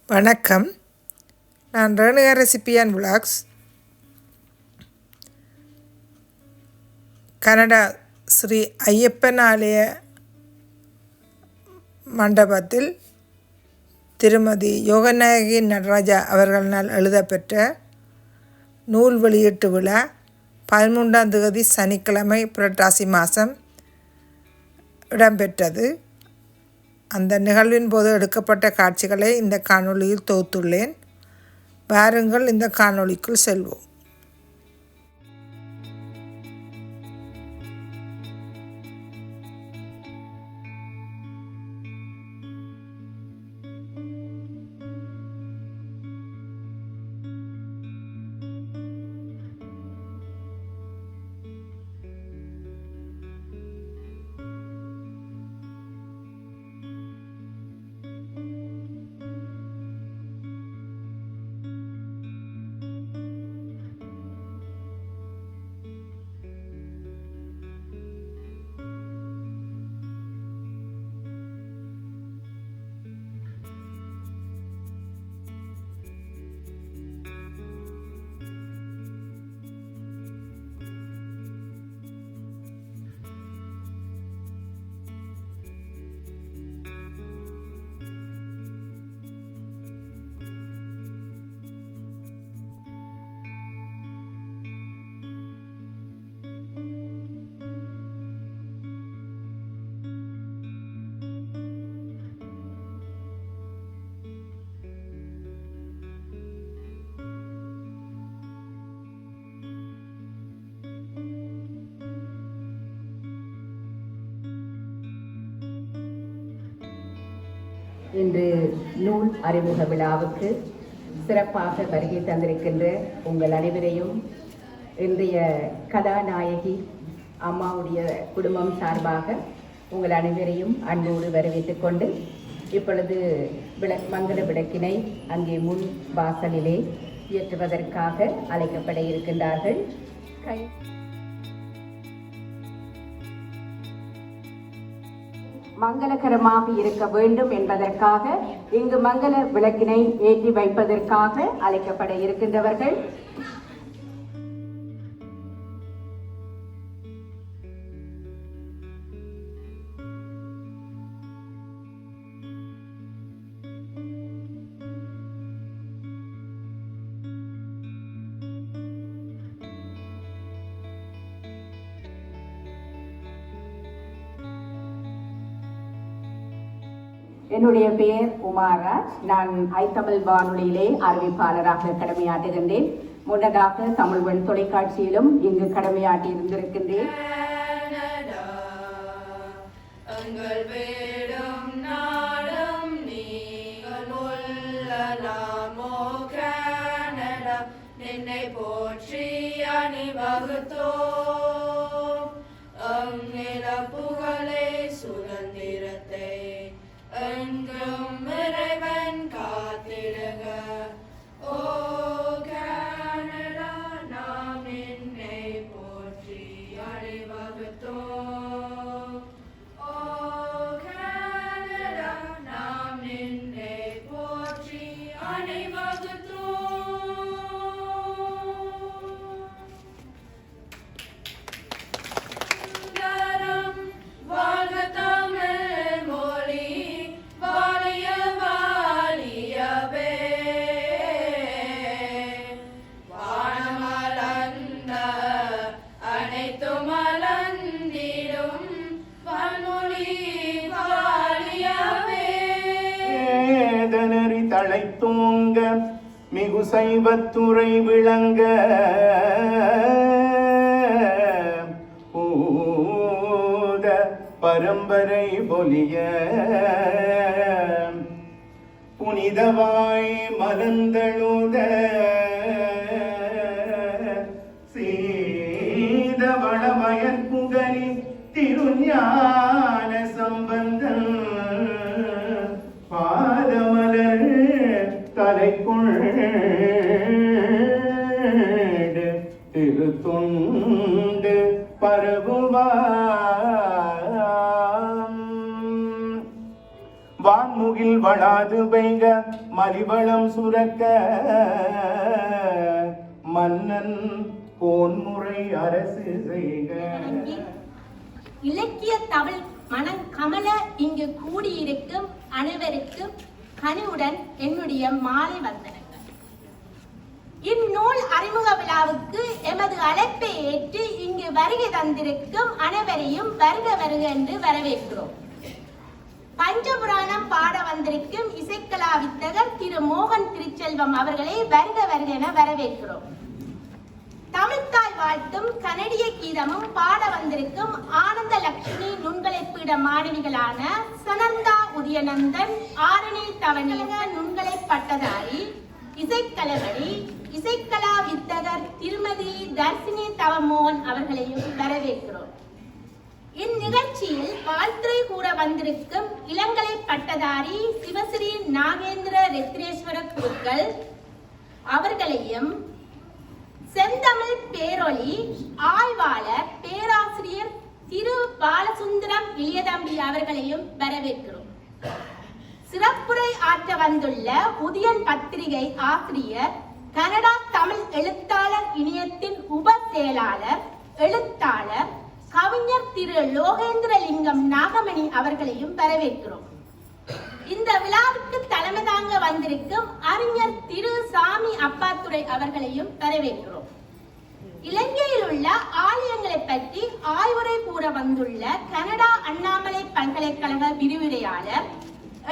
வணக்கம். நான் Renuka recipe and vlogs. Canada Sri Ayyappan ஆலய மண்டபத்தில் திருமதி யோகநாயகி நடராஜா அவர்களால் எழுதப்பெற்ற நூல் வெளியீட்டு விழா 13ஆம் தேதி சனிக்கிழமை புரட்டாசி மாதம் இடம்பெற்றது. அந்த நிகழ்வின் போது எடுக்கப்பட்ட காட்சிகளை இந்த காணொளியில் தொகுத்துள்ளேன். வாருங்கள் இந்த காணொளிக்குள் செல்வோம். இன்று நூல் அறிமுக விழாவுக்கு சிறப்பாக வருகை தந்திருக்கின்ற உங்கள் அனைவரையும் இன்றைய கதாநாயகி அம்மாவுடைய குடும்பம் சார்பாக உங்கள் அனைவரையும் அன்போடு வரவேற்றுக் கொண்டு இப்பொழுது மங்கள விளக்கினை அங்கே முன் வாசலிலே ஏற்றுவதற்காக அழைக்கப்பட இருக்கின்றார்கள். மங்களகரமாக இருக்க வேண்டும் என்பதற்காக இங்கு மங்கள விளக்கினை ஏற்றி வைப்பதற்காக அழைக்கப்பட இருக்கின்றவர்கள் என்னுடைய பெயர் உமாராஜ். நான் ஐத்தமிழ் வானொலியிலே அறிவிப்பாளராக கடமையாற்றுகின்றேன். முன்னதாக தமிழ்வன் தொலைக்காட்சியிலும் இங்கு கடமையாற்றி இருந்திருக்கின்றேன். போற்றி அணிவகுத்தோ புகழே சுதந்திரத்தை எங்கும் இறைவன் காத்திடுக. ஓ கனடா, நாம் என்னை போற்றி அணிவகுத்தோம். ஓ கனடா, நாம் என்னை போற்றி அணிவகுத்தோம். தூங்க மிகு சைவத்துறை விளங்க ஊத பரம்பரை பொலிய புனிதவாய் மலர்ந்தழுத சீதவளமயற்குகலி திருஞான சம்பந்தன் பாதமலர் தலைக்குண்டு திருத்தொண்டு பரவுவாம். வான்முகில் வளாது பெய்க மலிவளம் சுரக்க மன்னன் போன்முறை அரசு செய்க. இலக்கிய தமிழ் மனம் கமல இங்கு கூடியிருக்கும் அனைவருக்கும் கனிவுடன் என்னுடைய மாலை வந்தனங்கள். இந்நூல் அறிமுக விழாவுக்கு எமது அழைப்பை ஏற்று இங்கு வருகை தந்திருக்கும் அனைவரையும் வருக வருக என்று வரவேற்கிறோம். பஞ்சபுராணம் பாட வந்திருக்கும் இசைக்கலா வித்தகர் திரு மோகன் திருச்செல்வம் அவர்களை வருக வருக என வரவேற்கிறோம். தமிழ்த்தாய் வாழ்த்தும் கனடிய கீதமும் பாட வந்திருக்கும் ஆனந்த லட்சுமி நுண்கலைப்பீட மாணவிகளான சனந்தா உதயநந்தன், ஆரணி தவணீக நுண்கலை பட்டதாரி, இசைக்கலைவழி இசைக்கலா வித்தகர் திருமதி தர்சினி தவமோகன் அவர்களையும் வரவேற்கிறோம். இந்நிகழ்ச்சியில் வாழ்த்துரை கூற வந்திருக்கும் இளங்கலை பட்டதாரி சிவஸ்ரீ நாகேந்திர ரத்னேஸ்வர குருக்கள் அவர்களையும், செந்தமிழ் பேரொளி ஆய்வாளர் பேராசிரியர் திரு பாலசுந்தரம் இளையதம்பி அவர்களையும் வரவேற்கிறோம். சிறப்புரை ஆற்ற வந்துள்ள உதயன் பத்திரிகை ஆசிரியர், கனடா தமிழ் எழுத்தாளர் இணையத்தின் உப செயலாளர், எழுத்தாளர், கவிஞர் திரு லோகேந்திரலிங்கம் நாகமணி அவர்களையும் வரவேற்கிறோம். இந்த விழாவுக்கு தலைமை தாங்க வந்திருக்கும் அறிஞர் திரு சாமி அப்பாத்துரை அவர்களையும் வரவேற்கிறோம். இலங்கையில் உள்ள ஆலயங்களை பற்றி ஆய்வுரை கூற வந்துள்ள கனடா அண்ணாமலை பல்கலைக்கழக விரிவுரையாளர்,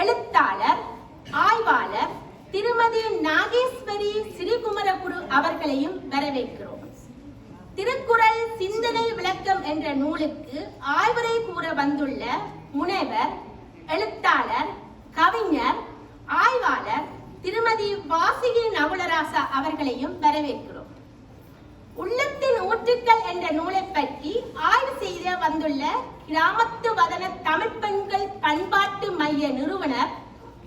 எழுத்தாளர், ஆய்வாளர் திருமதி நாகேஸ்வரி ஸ்ரீகுமரகுரு அவர்களையும் வரவேற்கிறோம். திருக்குறள் சிந்தனை விளக்கம் என்ற நூலுக்கு ஆய்வுரை கூற வந்துள்ள முனைவர், எழுத்தாளர், கவிஞர், ஆய்வாளர் திருமதி வாசுகி நகுலராசா அவர்களையும் வரவேற்கிறோம். உள்ளத்தின் ஊற்றுக்கள் என்ற நூலை பற்றி ஆய்வு செய்த வந்துள்ள கிராமத்து வதன தமிழ் பெண்கள் பண்பாட்டு மைய நிறுவனர்,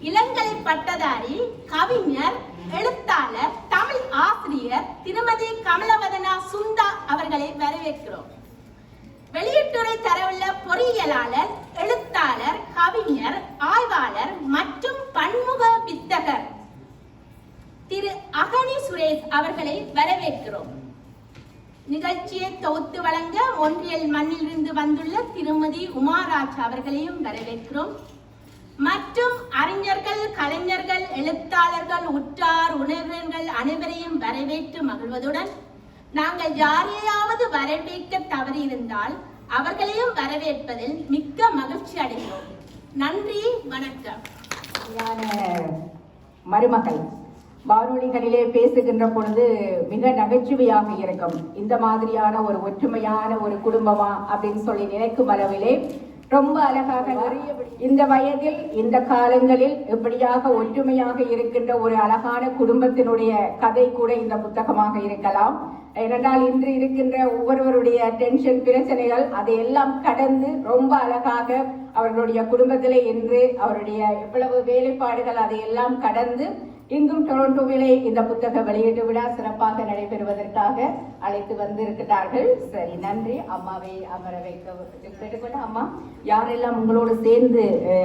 இளங்கலை பட்டதாரி, கவிஞர், எழுத்தாளர், தமிழ் ஆசிரியர் திருமதி கமலவதனா சுந்தா அவர்களை வரவேற்கிறோம். வெளியீட்டுரை தரவுள்ள பொறியியலாளர், எழுத்தாளர், கவிஞர், ஆய்வாளர் மற்றும் பன்முக வித்தகர் திரு அகனி சுரேஷ் அவர்களை வரவேற்கிறோம். நிகழ்ச்சியை தொகுத்து வழங்க ஒன்றியல் மண்ணிலிருந்து வந்துள்ள திருமதி உமாராஜ் அவர்களையும் வரவேற்கிறோம். மற்றும் அறிஞர்கள், கலைஞர்கள், எழுத்தாளர்கள், உற்றார் உணர்வர்கள் அனைவரையும் வரவேற்று மகிழ்வதுடன், நாங்கள் யாரையாவது வரவேற்க தவறியிருந்தால் அவர்களையும் வரவேற்பதில் மிக்க மகிழ்ச்சி அடைகிறோம். நன்றி, வணக்கம். மருமகள் வானொலிகளிலே பேசுகின்ற பொழுது மிக நகைச்சுவையாக இருக்கும். இந்த மாதிரியான ஒரு ஒற்றுமையான ஒரு குடும்பமா அப்படின்னு சொல்லி நினைக்கும் அளவிலே ரொம்ப அழகாக இந்த வயதில் இந்த காலங்களில் எப்படியாக ஒற்றுமையாக இருக்கின்ற ஒரு அழகான குடும்பத்தினுடைய கதை கூட இந்த புத்தகமாக இருக்கலாம். ஏனென்றால் இன்று இருக்கின்ற ஒவ்வொருவருடைய டென்ஷன் பிரச்சனைகள் அதையெல்லாம் கடந்து ரொம்ப அழகாக அவர்களுடைய குடும்பத்திலே இன்று அவருடைய எவ்வளவு வேலைப்பாடுகள் அதையெல்லாம் கடந்து இங்கும் டொரண்டோவிலே இந்த புத்தக வெளியீட்டு விழா சிறப்பாக நடைபெறுவதற்காக அழைத்து வந்திருக்கிறார்கள். சரி, நன்றி. அம்மாவை அமர வைக்க கேட்டுக்கொண்டு, அம்மா யாரெல்லாம் உங்களோடு சேர்ந்து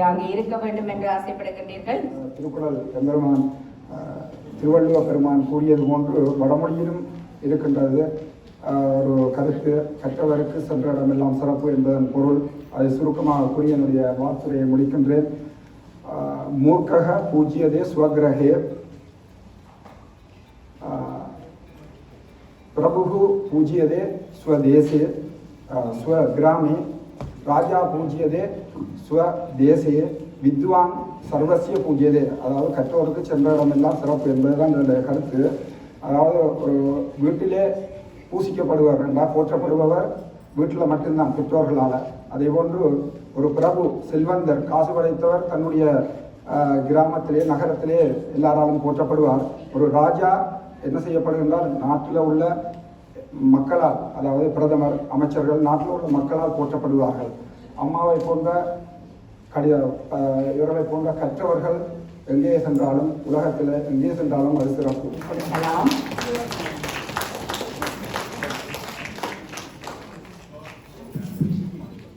அங்கே இருக்க வேண்டும் என்று ஆசைப்படுகின்றீர்கள்? திருக்குறள் எம்பெருமான் திருவள்ளுவர் பெருமான் கூறியது போன்று வடமொழியிலும் இருக்கின்றது ஒரு கருத்து, கற்றவருக்கு சென்ற இடமெல்லாம் சிறப்பு என்பதன் பொருள். அதை சுருக்கமாக கூறி என்னுடைய வார்த்தையை முடிக்கின்றேன். மூர்க்கக பூஜ்யதே ஸ்வகிரகே, பிரபு பூஜ்யதே ஸ்வதேசே ஸ்வகிராமே, ராஜா பூஜ்யதே ஸ்வதேசே, வித்வான் சர்வசிய பூஜ்யதே. அதாவது கற்றோருக்கு சென்ற இடமெல்லாம் சிறப்பு என்பதுதான் என்னுடைய கருத்து. அதாவது ஒரு வீட்டிலே பூசிக்கப்படுவார் என்றால் போற்றப்படுபவர் வீட்டில் மட்டும்தான் பெற்றோர்களால். அதே போன்று ஒரு பிரபு செல்வந்தர் காசு படைத்தவர் தன்னுடைய கிராமத்திலே நகரத்திலே எல்லாராலும் போற்றப்படுவார். ஒரு ராஜா என்ன செய்யப்படுகின்றார், நாட்டில் உள்ள மக்களால், அதாவது பிரதமர், அமைச்சர்கள், நாட்டில் உள்ள மக்களால் போற்றப்படுவார்கள். அம்மாவை போன்ற இவர்களை போன்ற கற்றவர்கள் எங்கே சென்றாலும் உலகத்தில் எங்கே சென்றாலும் அது சிறப்பு.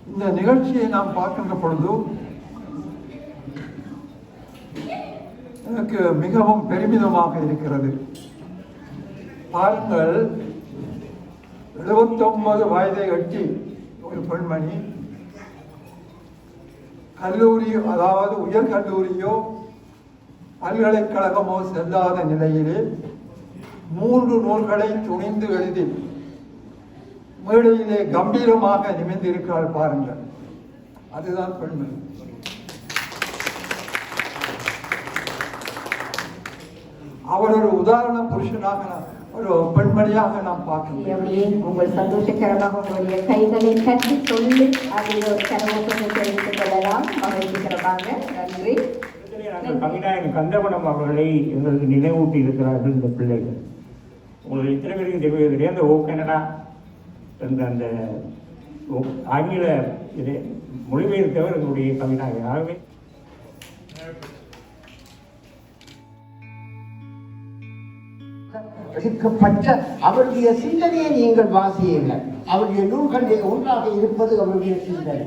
இந்த நிகழ்ச்சியை நாம் பார்க்கின்ற பொழுது எனக்கு மிகவும் பெருமிதமாக இருக்கிறது. பாருங்கள், 79 வயதை எட்டி ஒரு பெண்மணி கல்லூரி, அதாவது உயர்கல்லூரியோ பல்கலைக்கழகமோ செல்லாத நிலையிலே 3 நூல்களை துணிந்து எழுதி மேடையிலே கம்பீரமாக நிமிர்ந்திருக்கிறாள். பாருங்கள், அதுதான் பெண்மணி. அவர் ஒரு உதாரண புருஷனாக, ஒரு பெண்மணியாக நாம் பார்க்கிறோம். உங்கள் சந்தோஷகரமாக உங்களுடைய கைகளை கட்டி சொல்லி அதில் ஒரு கரவோட்டத்தை தெரிவித்துக் கொள்ளலாம். மகிழ்ச்சிகரமாக நன்றி. கவிநாயகன் கந்தவனம் அவர்களை எங்களுக்கு நினைவூட்டி இருக்கிறார்கள் இந்த பிள்ளைகள். உங்களுக்கு இத்தனை பேருக்கு தெரிவிக்கிறேன். அந்த ஓ கனடா என்ற அந்த ஆங்கில இதை மொழிபெயர்த்தவர் எங்களுடைய கவிநாயகன். ஆகவே எடுக்கப்பட்ட அவருடைய சிந்தனையை நீங்கள் வாசியுங்கள். அவருடைய நூல்களிலே ஒன்றாக இருப்பது அவருடைய சிந்தனை.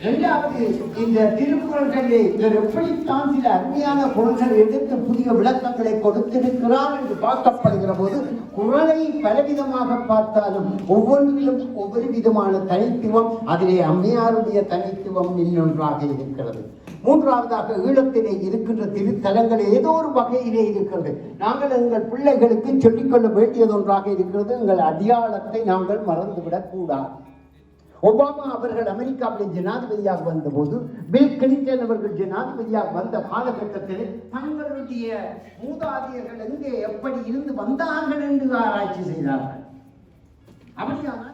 இரண்டாவது, இந்த திருக்குறள்களிலே இவர் எப்படித்தான் சில அருமையான குறள்கள் எடுத்து புதிய விளக்கங்களை கொடுத்திருக்கிறார் என்று பார்க்கப்படுகிற போது குறளை பலவிதமாக பார்த்தாலும் ஒவ்வொன்றிலும் ஒவ்வொரு விதமான தனித்துவம், அதிலே அம்மையாருடைய தனித்துவம் இன்னொன்றாக இருக்கிறது. மூன்றாவதாக, ஈழத்திலே இருக்கின்ற திருத்தலங்கள் ஏதோ ஒரு வகையிலே இருக்கிறது. நாங்கள் எங்கள் பிள்ளைகளுக்கு சொல்லிக்கொள்ள வேண்டியது ஒன்றாக இருக்கிறது. எங்கள் அடையாளத்தை நாங்கள் மறந்துவிடக் கூடாது. ஒபாமா அவர்கள் அமெரிக்காவில் ஜனாதிபதியாக வந்தபோது, பில் கிளின்டன் அவர்கள் ஜனாதிபதியாக வந்த காலகட்டத்தில் தங்களுடைய மூதாதையர்கள் எங்கே எப்படி இருந்து வந்தார்கள் என்று ஆராய்ச்சி செய்தார்கள். அப்படியான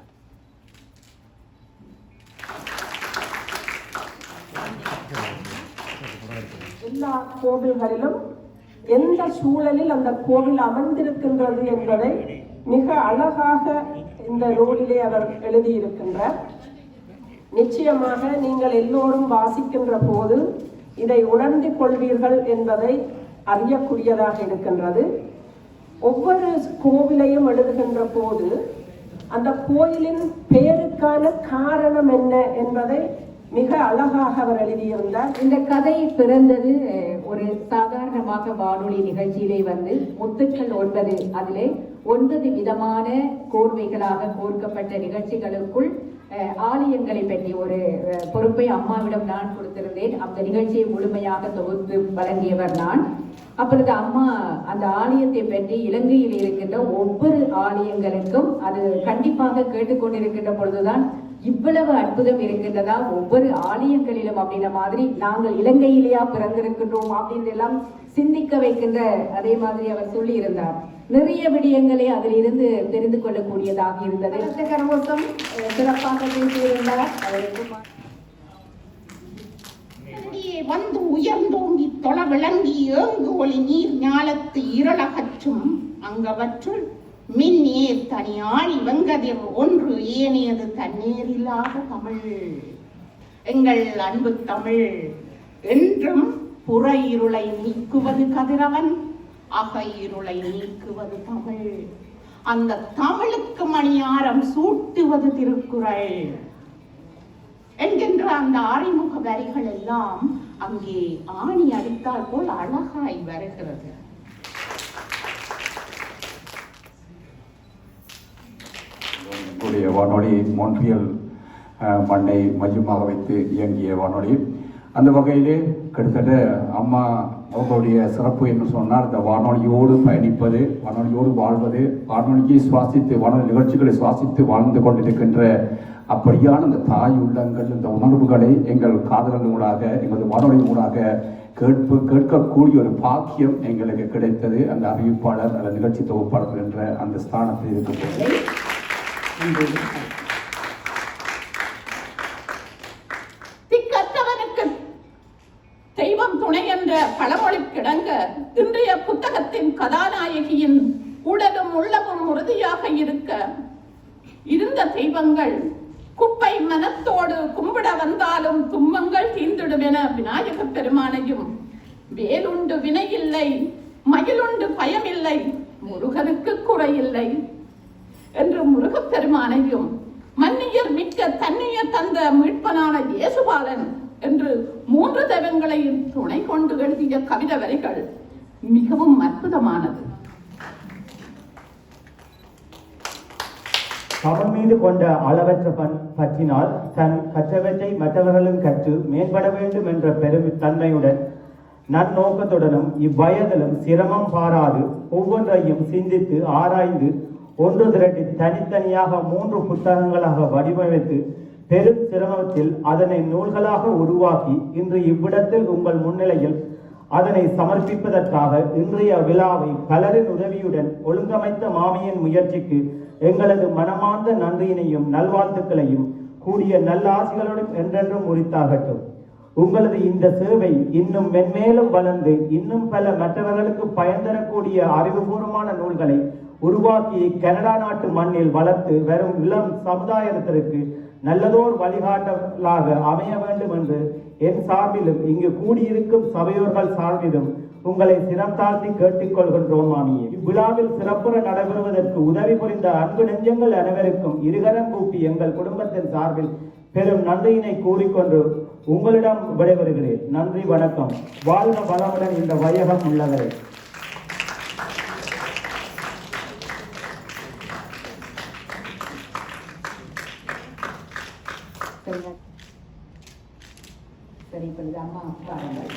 எல்லா கோவில்களிலும் எந்த சூழலில் அந்த கோவில் அமர்ந்திருக்கின்றது என்பதை மிக அழகாக இந்த நூலிலே அவர் எழுதியிருக்கின்றார். நிச்சயமாக நீங்கள் எல்லோரும் வாசிக்கின்ற போது இதை உணர்ந்து கொள்வீர்கள் என்பதை அறியக்கூடியதாக இருக்கின்றது. ஒவ்வொரு கோவிலையும் எழுதுகின்ற போது அந்த கோயிலின் பெயருக்கான காரணம் என்ன என்பதை மிக அழகாக அவர் எழுதியிருந்தார். இந்த கதை பிறந்தது ஒரு சாதாரணமாக வானொலி நிகழ்ச்சியிலே வந்து முத்துக்கள் 9 அதிலே 9 விதமான கோர்வைகளாக கோர்க்கப்பட்ட நிகழ்ச்சிகளுக்குள் ஆலயங்களை பற்றி ஒரு பொறுப்பை அம்மாவிடம் நான் கொடுத்திருந்தேன். அந்த நிகழ்ச்சியை முழுமையாக தொகுத்து வழங்கியவர் நான். அப்பொழுது அம்மா அந்த ஆலயத்தை பற்றி இலங்கையில் இருக்கின்ற ஒவ்வொரு ஆலயங்களுக்கும் அது கண்டிப்பாக கேட்டுக்கொண்டிருக்கின்ற பொழுதுதான் இவ்வளவு அற்புதம் இருக்கின்றதா ஒவ்வொரு ஆலயங்களிலும் அப்படின்ற மாதிரி நாங்கள் இலங்கையிலேயா பிறந்திருக்கின்றோம் அப்படின்னு எல்லாம் சிந்திக்க வைக்கின்ற அதே மாதிரி அவர் சொல்லி இருந்தார். நிறைய விடயங்களை அதில் இருந்து தெரிந்து கொள்ளக்கூடியதாக இருந்தது. கரகோஷம் சிறப்பாக பேசியிருந்தார். வந்து உயர்ந்தோங்கி தொலை விளங்கி ஏங்கு ஒளி நீர் ஞாலத்து இருளகற்றும் அங்கவற்றுள் மின்னேர் தனியாழி வெங்கதிர் ஒன்று ஏனையது தண்ணீரில்லாத தமிழ். எங்கள் அன்பு தமிழ் என்றும் புற இருளை நீக்குவது கதிரவன், அக இருளை நீக்குவது தமிழ். அந்த தமிழுக்கு மணியாரம் சூட்டுவது திருக்குறள் என்கின்ற அந்த ஆறிமுக வரிகள் எல்லாம் அங்கே ஆணி அடித்தால் போல் அழகாய் வருகிறது. வானொலி மொன்றியல் மண்ணை மையமாக வைத்து இயங்கிய வானொலி. அந்த வகையிலே கிட்டத்தட்ட அம்மா அவர்களுடைய சிறப்பு என்று சொன்னால் இந்த வானொலியோடு பயணிப்பது, வானொலியோடு வாழ்வது, வானொலியை சுவாசித்து வானொலி நிகழ்ச்சிகளை சுவாசித்து வாழ்ந்து கொண்டிருக்கின்ற அப்படியான இந்த தாய் உள்ளங்கள், இந்த உணர்வுகளை எங்கள் காதுகள் ஊடாக, எங்களது வானொலி ஊடாக கேட்கக்கூடிய ஒரு பாக்கியம் எங்களுக்கு கிடைத்தது. அந்த அறிவிப்பாளர் அல்லது நிகழ்ச்சி தொகுப்பாளர் என்ற அந்த ஸ்தானத்தில் இருக்கும்போது திக்கற்றவனுக்கு தெய்வம் துணை என்ற பழமொழி கிடங்க இன்றைய புத்தகத்தின் கதாநாயகியின் உடலும் உள்ளமும் உறுதியாக இருந்த தெய்வங்கள் குப்பை மனத்தோடு கும்பிட வந்தாலும் துன்பங்கள் தீர்ந்திடும் என விநாயக பெருமானையும், வேலுண்டு வினையில்லை மயிலுண்டு பயமில்லை முருகனுக்கு குறையில்லை என்று முருகப்பெருமானையும், மன்னியர் மிக்க தன்னியர் தந்த மீட்பனான இயேசுபாலன் என்று 3 தெய்வங்களையும் துணை கொண்டு எழுதிய கவிதை வரிகள் மிகவும் அற்புதமானது. தமிழ் மீது கொண்ட அளவற்ற பற்றினால் தன் கற்றவற்றை மற்றவர்களும் கற்று மேம்பட வேண்டும் என்ற தன்மையுடன் நன்னோக்கத்துடனும் இவ்வயதிலும் சிரமம் பாராது ஒவ்வொன்றையும் சிந்தித்து ஆராய்ந்து ஒன்று திரட்டி தனித்தனியாக 3 புத்தகங்களாக வடிவமைத்து பெரும் சிரமத்தில் அதனை நூல்களாக உருவாக்கி இன்று இவ்விடத்தில் உங்கள் முன்னிலையில் அதனை சமர்ப்பிப்பதற்காக இன்றைய விழாவை பலரின் உதவியுடன் ஒழுங்கமைத்த மாமியின் முயற்சிக்கு எங்களது மனமார்ந்த நன்றியினையும் நல்வாழ்த்துக்களையும் கூடிய நல்லாசிகளுடன் என்றென்றும் உரித்தாகட்டும். உங்களது இந்த சேவை இன்னும் மென்மேலும் வளர்ந்து இன்னும் பல மற்றவர்களுக்கு பயன் தரக்கூடிய அறிவுபூர்வமான நூல்களை உருவாக்கி கனடா நாட்டு மண்ணில் வளர்த்து வரும் இளம் சமுதாயத்திற்கு நல்லதோர் வழிகாட்டலாக அமைய வேண்டும் என்று என் சார்பிலும் இங்கு கூடியிருக்கும் சபையோர்கள் சார்பிலும் உங்களை சிரம் தாழ்த்தி கேட்டுக்கொள்கின்றோம் மாமியே. இவ்விழாவில் சிறப்புற நடைபெறுவதற்கு உதவி புரிந்த அன்பு நெஞ்சங்கள் அனைவருக்கும் இருகரம் கூப்பி எங்கள் குடும்பத்தின் சார்பில் பெரும் நன்றியினை கூறிக்கொண்டு உங்களிடம் விடைபெறுகிறேன். நன்றி, வணக்கம். வாழ்க வளமுடன் இந்த வையகம் உள்ளவரை. சரி, இப்பொழுது அம்மா பாருங்கள்.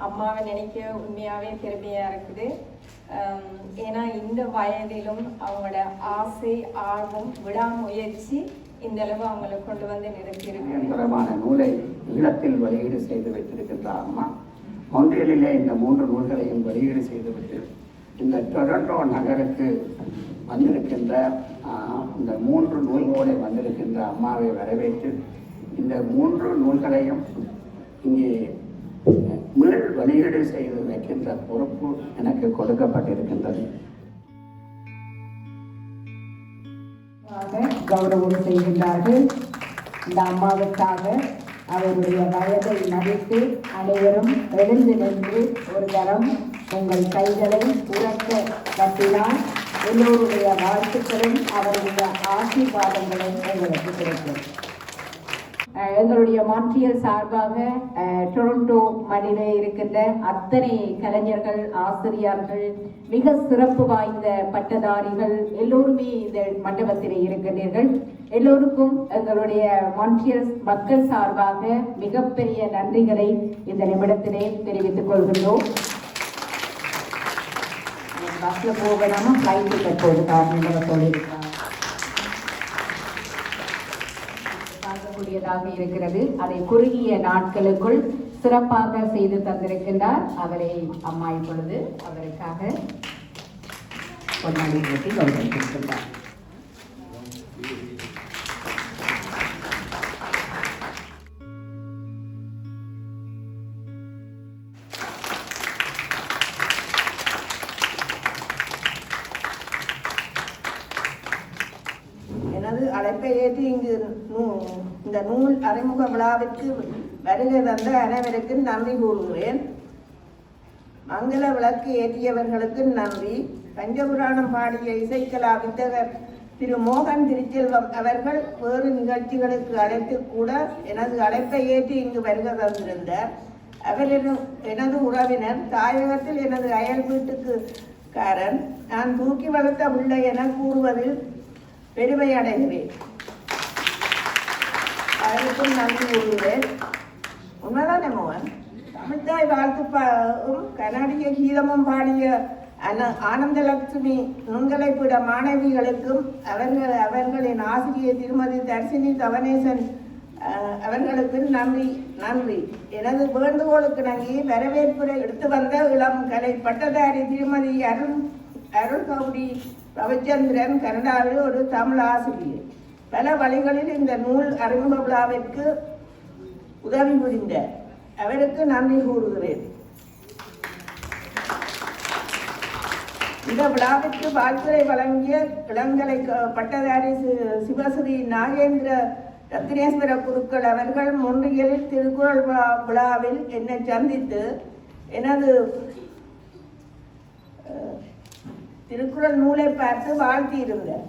அம்மாவை நினைக்க உண்மையாகவே பெருமையாக இருக்குது. ஏன்னா இந்த வயதிலும் அவங்களோட ஆசை, ஆர்வம், விடாமுயற்சி இந்த அளவு அவங்களை கொண்டு வந்து நிறுத்தியிருக்கிற நூலை ஈழத்தில் வெளியீடு செய்து வைத்திருக்கின்ற அம்மா மொன்றியலிலே இந்த 3 நூல்களையும் வெளியீடு செய்துவிட்டு இந்த டொரண்டோ நகருக்கு வந்திருக்கின்ற இந்த 3 நூல்களோடு வந்திருக்கின்ற அம்மாவை வரவேற்று இந்த 3 நூல்களையும் இங்கே மீள் வெளியீடு செய்து வைக்கின்ற பொறுப்பு எனக்கு கொடுக்கப்பட்டிருக்கின்றது. கௌரவம் செய்கின்றார்கள். இந்த அம்மாவுக்காக அவருடைய வயதை மதித்து அனைவரும் எழுந்து நின்று ஒரு தரம் உங்கள் கைகளை உறக்க கட்டினால் எல்லோருடைய வாழ்த்துக்களும் அவருடைய ஆசீர்வாதங்களும் எங்களுக்கு கிடைக்கும். எங்களுடைய மான்ட்ரியல் சார்பாக டொரண்டோ மண்ணிலே இருக்கின்ற அத்தனை கலைஞர்கள், ஆசிரியர்கள், மிக சிறப்பு வாய்ந்த பட்டதாரிகள் எல்லோருமே இந்த மண்டபத்திலே இருக்கின்றீர்கள். எல்லோருக்கும் எங்களுடைய மான்ட்ரியல் மக்கள் சார்பாக மிகப்பெரிய நன்றிகளை இந்த நிமிடத்திலே தெரிவித்துக் கொள்கின்றோம். பஸ்ல போகலாமா, ஃப்ளைட் டிக்கெட் போட்டுக்காக சொல்லியிருக்காங்க இருக்கிறது. அதை குறுகிய நாட்களுக்குள் சிறப்பாக செய்து தந்திருக்கின்றார். அவரை அம்மா இப்பொழுது அவருக்காக பொன்னாடி போட்டி கௌரவித்திருக்கின்றார். எனது அழைப்பை ஏற்று இங்கு இந்த நூல் அறிமுக விழாவிற்கு வருகை தந்த அனைவருக்கும் நன்றி கூறுகிறேன். மங்கள விளக்கு ஏற்றியவர்களுக்கு நன்றி. பஞ்சபுராணம் பாடிய இசைக்கலா வித்தகர் திரு மோகன் திருச்செல்வம் அவர்கள் வேறு நிகழ்ச்சிகளுக்கு அழைத்து கூட எனது அழைப்பை ஏற்று இங்கு வருகை தந்திருந்தார். அவரிடம் எனது உறவினர், தாயகத்தில் எனது அயல் வீட்டுக்காரன், நான் தூக்கி வளர்த்த பிள்ளை என கூறுவதில் பெருமை அடைகிறேன். அவருக்கும் நன்றி கூறுகிறேன். உண்மைதானே மோகன்? தமிழ்தாய் வாழ்த்துப்பாவும் கனடிய கீதமும் பாடிய ஆனந்தலட்சுமி நுண்கலைப்பிட மாணவிகளுக்கும் அவர்களின் ஆசிரியர் திருமதி தர்சினி தவனேசன் அவர்களுக்கு நன்றி. எனது வேண்டுகோளுக்கு நங்கி வரவேற்புரை எடுத்து வந்த இளம் கலை பட்டதாரி திருமதி அருள் கௌரி ரவிச்சந்திரன் கனடாவில் ஒரு தமிழ் ஆசிரியர். பல வழிகளில் இந்த நூல் அறிமுக விழாவிற்கு உதவி புரிந்த அவருக்கு நன்றி கூறுகிறேன். இந்த விழாவிற்கு வாழ்த்துரை வழங்கிய இளங்கலை பட்டதாரி சிவஸ்ரீ நாகேந்திர ரத்னேஸ்வர குருக்கள் அவர்கள் மொன்றியலில் திருக்குறள் விழாவில் என்னை சந்தித்து எனது திருக்குறள் நூலை பார்த்து வாழ்த்தியிருந்தார்.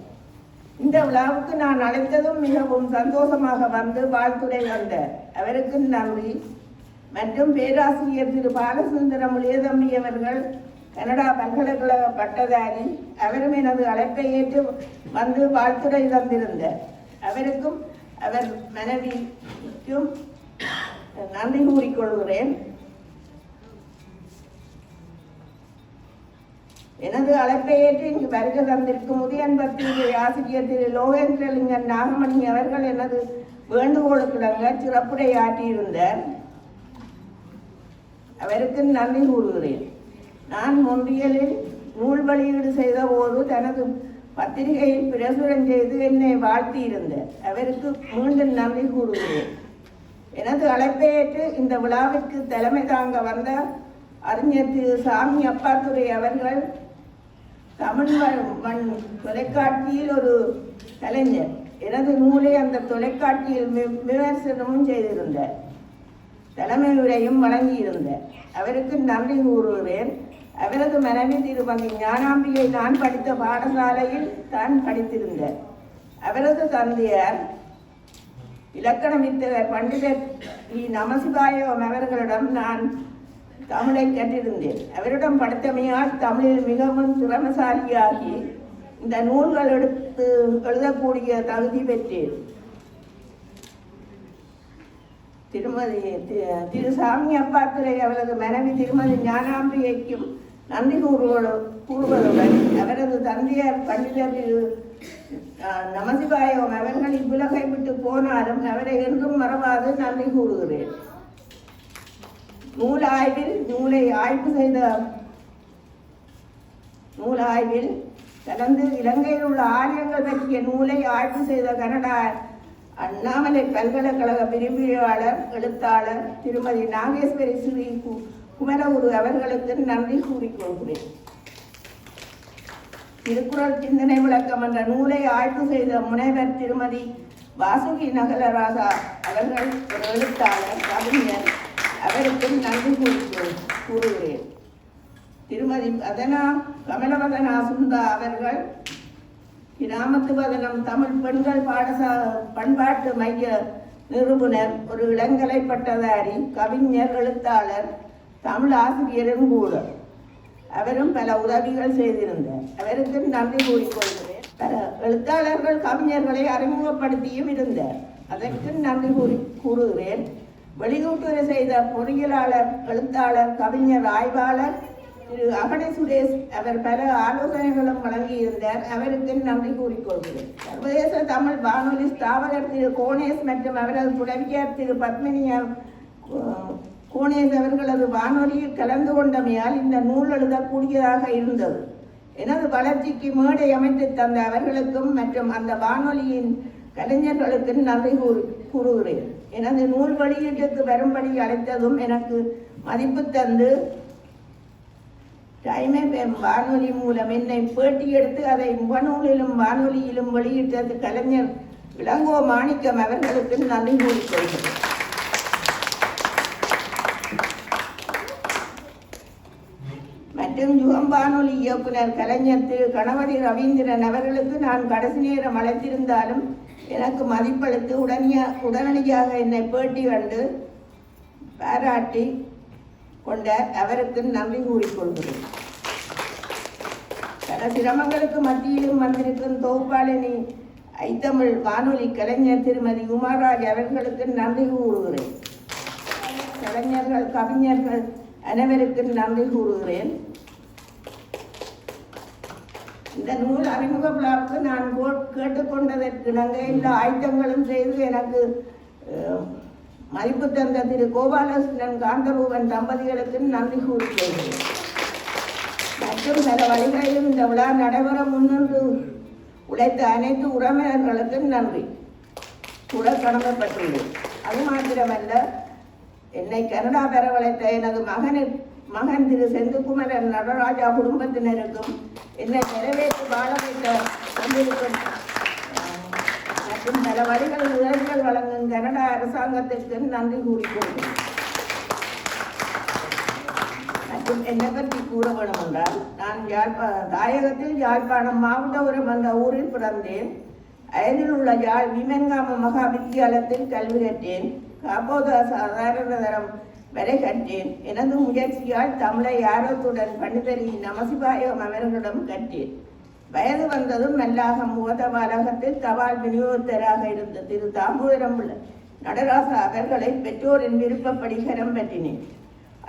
இந்த விழாவுக்கு நான் அழைத்ததும் மிகவும் சந்தோஷமாக வந்து வாழ்த்துரை வந்தார். அவருக்கு நன்றி. மற்றும் பேராசிரியர் திரு பாலசுந்தரம் இளையதம்பி அவர்கள் கனடா பல்கலைக்கழக பட்டதாரி. அவரும் எனது அழைப்பை ஏற்று வந்து வாழ்த்துரை தந்திருந்தார். அவருக்கும் அவர் மனைவிக்கும் நன்றி கூறிக்கொள்கிறேன். எனது அழைப்பை ஏற்று இங்கு வருகை தந்திருக்கும் உதயன் பத்திரிகை ஆசிரியர் திரு லோகேந்திரலிங்கன் நாகமணி அவர்கள் எனது வேண்டுகோளுக்கிடங்க சிறப்புரை ஆற்றியிருந்தார். அவருக்கு நன்றி கூறுகிறேன். நான் மொன்றியலில் நூல் வெளியீடு செய்த போது தனது பத்திரிகையில் பிரசுரம் செய்து என்னை வாழ்த்தியிருந்தார். அவருக்கு மீண்டும் நன்றி கூறுகிறேன். எனது அழைப்பை ஏற்று இந்த விழாவிற்கு தலைமை தாங்க வந்த அறிஞர் திரு சாமி அப்பாத்துரை அவர்கள் தமிழ் தொலைக்காட்சியில் ஒரு கலைஞர். எனது நூலை அந்த தொலைக்காட்சியில் விமர்சனமும் செய்திருந்தார். தலைமை உரையும் வழங்கியிருந்தார். அவருக்கு நன்றி கூறுகிறேன். அவரது மனைவி திருமதி ஞானாம்பிகை நான் படித்த பாடசாலையில் தான் படித்திருந்தார். அவரது தந்தையார் இலக்கணமித்தகர் பண்டிதர் நமசிவாயம் அவர்களிடம் நான் தமிழை கற்றிருந்தேன். அவரிடம் படித்தமையால் தமிழில் மிகவும் திறமசாலியாகி இந்த நூல்கள் எடுத்து எழுதக்கூடிய தகுதி பெற்றேன். திருமதி திரு சாமி அப்பாத்துரை அவரது மனைவி திருமதி ஞானாம்பிகைக்கும் நன்றி கூறுவதுடன் அவரது தந்தையார் பண்டிதர் நமசிவாயம் அவர்கள் இவ்வுலகை விட்டு போனாலும் அவரை என்றும் மறவாது நன்றி கூறுகிறேன். நூலாய்வில் கலந்து இலங்கையில் உள்ள ஆலயங்கள் பற்றிய நூலை ஆய்வு செய்த கனடா அண்ணாமலை பல்கலைக்கழக விரிவுரையாளர் எழுத்தாளர் திருமதி நாகேஸ்வரி ஸ்ரீ குமரகுரு அவர்களுக்கு நன்றி கூறிக்கொள்கிறேன். திருக்குறள் சிந்தனை விளக்கம் என்ற நூலை ஆய்வு செய்த முனைவர் திருமதி வாசுகி நகலராசா அவர்கள் ஒரு எழுத்தாளர் கவிஞர். அவருக்கும் நன்றி கூறுகிறேன். திருமதி கமலவதனா சுந்தா அவர்கள் கிராமத்து வதனம் தமிழ் பெண்கள் பண்பாட்டு மைய நிறுவனர், ஒரு இளங்கலை பட்டதாரி, கவிஞர், எழுத்தாளர், தமிழ் ஆசிரியரும் கூட. அவரும் பல உதவிகள் செய்திருந்தார். அவருக்கு நன்றி கூறிக்கொள்கிறேன். பல எழுத்தாளர்கள் கவிஞர்களை அறிமுகப்படுத்தியும் இருந்தார். அதற்கு நன்றி கூறுகிறேன். வெளியூட்டுரை செய்த பொறியியலாளர், எழுத்தாளர், கவிஞர், ஆய்வாளர் திரு அகடை சுரேஷ் அவர் பல ஆலோசனைகளும் வழங்கியிருந்தார். அவருக்கு நன்றி கூறிக்கொள்கிறேன். சர்வதேச தமிழ் வானொலி ஸ்தாபகர் திரு கோணேஷ் மற்றும் அவரது துணைவியார் திரு பத்மினியா கோணேஷ் அவர்களது வானொலியில் கலந்து கொண்டமையால் இந்த நூல் எழுதக்கூடியதாக இருந்தது. எனது வளர்ச்சிக்கு மேடை அமைத்து தந்த அவர்களுக்கும் மற்றும் அந்த வானொலியின் கலைஞர்களுக்கு நன்றி கூறுகிறேன். எனது நூல் வெளியீட்டுக்கு வரும்படி அழைத்ததும் எனக்கு மதிப்பு தந்து டைம் வானொலி மூலம் என்னை பேட்டி எடுத்து அதை முகநூலிலும் வானொலியிலும் வெளியிட்டது கலைஞர் இளங்கோ மாணிக்கம் அவர்களுக்கு நன்றி கூறிக்கொள்கிறேன். மற்றும் யுகம் வானொலி இயக்குனர் கலைஞர் திரு கணபதி ரவீந்திரன் அவர்களுக்கு நான் கடைசி நேரம் அழைத்திருந்தாலும் எனக்கு மதிப்பளித்து உடனடியாக என்னை பேட்டி கண்டு பாராட்டி கொண்ட அவருக்கு நன்றி கூறிக்கொள்கிறேன். பல சிரமங்களுக்கு மத்தியிலும் வந்திருக்கும் தொகுப்பாளினி ஐத்தமிழ் வானொலி கலைஞர் திருமதி உமாராஜ் அவர்களுக்கு நன்றி கூறுகிறேன். கலைஞர்கள், கவிஞர்கள் அனைவருக்கு நன்றி கூறுகிறேன். இந்த நூல் அறிமுக விழாவுக்கு நான் கேட்டுக்கொண்டதற்கு நாங்கள் எல்லா ஆயத்தங்களும் செய்து எனக்கு மதிப்பு தந்த திரு கோபாலகிருஷ்ணன் காந்தரூபன் தம்பதிகளுக்கு நன்றி கூறுகிறேன். மற்றும் பல வழிகளிலும் இந்த விழா நடைபெற முன்னின்று உழைத்த அனைத்து உறவினர்களுக்கு நன்றி கூட கடமைப்பட்டுள்ளேன். அது மாத்திரமல்ல, என்னை கனடா பெறவழைத்த எனது மகன் திரு செந்துக்குமரன் நடராஜா குடும்பத்தினருக்கும் என்னை நிறைவேற்றி வாழ வைத்த கொண்டிருக்கும் மற்றும் பல வழிகளில் உதவிகள் வழங்கும் கனடா அரசாங்கத்திற்கு நன்றி கூறிக்கொள்கிறேன். மற்றும் என்னை பற்றி கூற வேண்டும் என்றால், நான் தாயகத்தில் யாழ்ப்பாணம் மாவட்டபுரம் என்ற ஊரில் பிறந்தேன். அயலில் உள்ள யாழ் விமன்காம மகா வித்தியாலயத்தில் கல்வி கற்றேன். காப்போத சாதாரண தரம் வரை கற்றேன். எனது முயற்சியால் தமிழை ஆர்வத்துடன் பண்டிதரி நமசிவாயம் அவர்களிடம் கற்றேன். வயது வந்ததும் மல்லாகம் முகதபாலகத்தில் தபால் விநியோகத்தராக இருந்த திரு தாம்பூரம் நடராசா அவர்களை பெற்றோரின் விருப்பப்படி கரம் பற்றினேன்.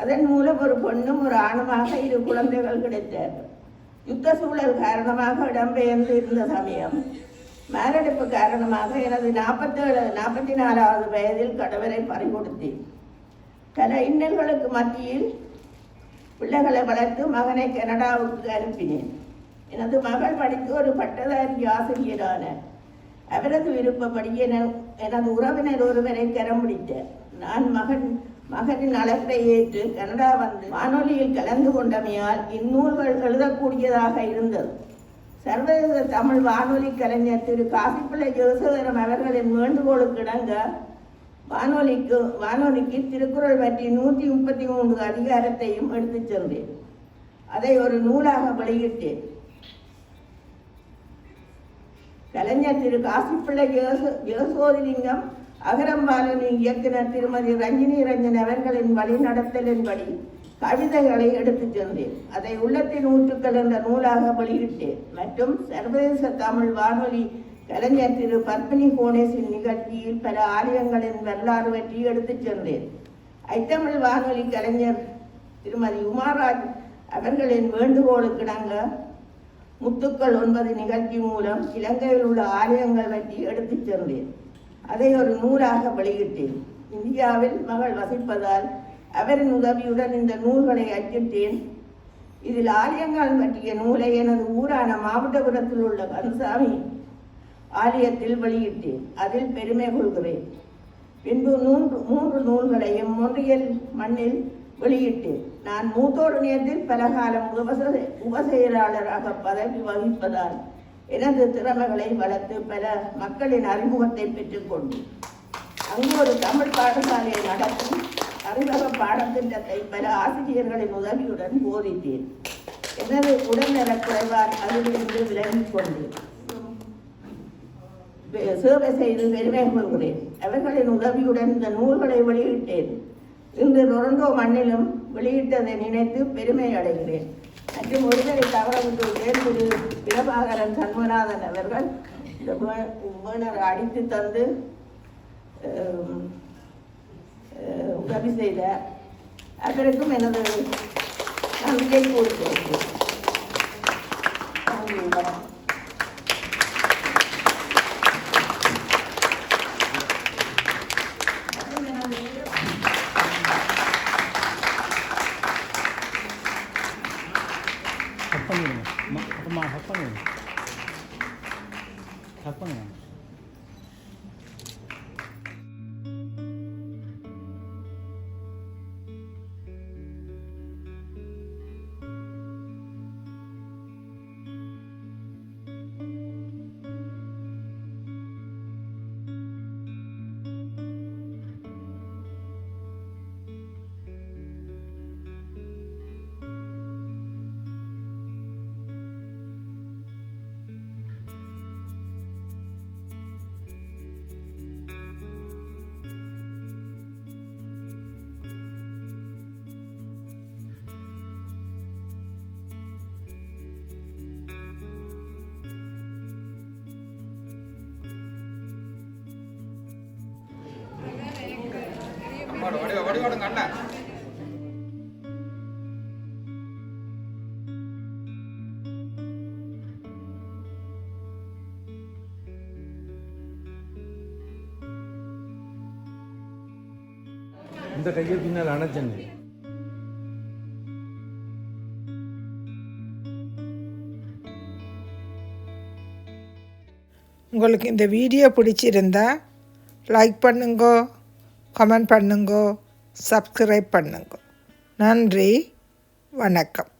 அதன் மூலம் ஒரு பொண்ணும் ஒரு ஆணுமாக 2 குழந்தைகள் கிடைத்தார்கள். யுத்த சூழல் காரணமாக இடம்பெயர்ந்து இருந்த சமயம் மாரடைப்பு காரணமாக எனது 44வது வயதில் கணவரை பறிகொடுத்தேன். பல இன்னல்களுக்கு மத்தியில் பிள்ளைகளை வளர்த்து மகனை கனடாவுக்கு அனுப்பினேன். எனது மகள் படித்து ஒரு பட்டதாரி ஆசிரியரான அவரது விருப்பப்படி எனது உறவினர் ஒருவரை கரம் பிடித்தார். நான் மகனின் அழைப்பை ஏற்று கனடா வந்து வானொலியில் கலந்து கொண்டமையால் இந்நூல்கள் எழுதக்கூடியதாக இருந்தது. சர்வதேச தமிழ் வானொலி கலைஞர் திரு காசிப்பிள்ளை ஜோசேகரம் அவர்களின் வேண்டுகோளுக்கு இணங்க வானொலிக்கு திருக்குறள் பற்றி 133 அதிகாரத்தையும் எடுத்துச் சென்றேன். அதை ஒரு நூலாக வெளியிட்டேன். கலைஞர் திரு காசிப்பிள்ளை யோசோதிலிங்கம் அகரம்பாலனி இயக்குனர் திருமதி ரஞ்சினி ரஞ்சன் அவர்களின் வழிநடத்தலின்படி கவிதைகளை எடுத்துச் சென்றேன். அதை உள்ளத்தின் ஊற்றுக்கள் என்ற நூலாக வெளியிட்டேன். மற்றும் சர்வதேச தமிழ் வானொலி கலைஞர் திரு பத்மினி கோணேசின் நிகழ்ச்சியில் பல ஆலயங்களின் வரலாறு பற்றி எடுத்துச் சென்றேன். ஐத்தமிழ் வானொலி கலைஞர் திருமதி உமாராஜ் அவர்களின் வேண்டுகோளுக்கிணங்க முத்துக்கள் 9 நிகழ்ச்சி மூலம் இலங்கையில் உள்ள ஆலயங்கள் பற்றி எடுத்துச் சென்றேன். அதை ஒரு நூலாக வெளியிட்டேன். இந்தியாவில் மகள் வசிப்பதால் அவரின் உதவியுடன் இந்த நூல்களை அச்சிட்டேன். இதில் ஆலயங்கள் பற்றிய நூலை எனது ஊரான மாவட்டபுரத்தில் உள்ள கந்தசாமி ஆலயத்தில் வெளியிட்டேன். அதில் பெருமை கொள்கிறேன். பின்பு 3 நூல்களையும் மொன்றியல் மண்ணில் வெளியிட்டேன். நான் மூத்தோர் நேரத்தில் பல காலம் உபசெயலாளராக பதவி வகிப்பதால் எனது திறமைகளை வளர்த்து பல மக்களின் அறிமுகத்தை பெற்றுக்கொண்டேன். அங்கு ஒரு தமிழ் பாடசாலையை நடத்தி அறிமுக பாடத்திட்டத்தை பல ஆசிரியர்களின் உதவியுடன் போதித்தேன். எனது உடல்நலக் குறைவால் அதிலிருந்து விலகிக் கொண்டேன். சேவை செய்து பெருமை கொள்கிறேன். அவர்களின் உதவியுடன் இந்த நூல்களை வெளியிட்டேன். இன்று ரொரண்டோ மண்ணிலும் வெளியிட்டதை நினைத்து பெருமை அடைகிறேன். மற்றும் ஒருவரை தவறவிட்டுள்ளேன். திரு பிரபாகரன் சண்முகநாதன் அவர்கள் இந்த வேணரை அடித்து தந்து உதவி செய்தார். அதற்கும் எனது நன்றியை கூறுகிறேன். இந்த கையை பின்னால் அணைச்சேன். உங்களுக்கு இந்த வீடியோ பிடிச்சிருந்தா லைக் பண்ணுங்க, கமெண்ட் பண்ணுங்க, சப்ஸ்கிரைப் பண்ணுங்க. நன்றி, வணக்கம்.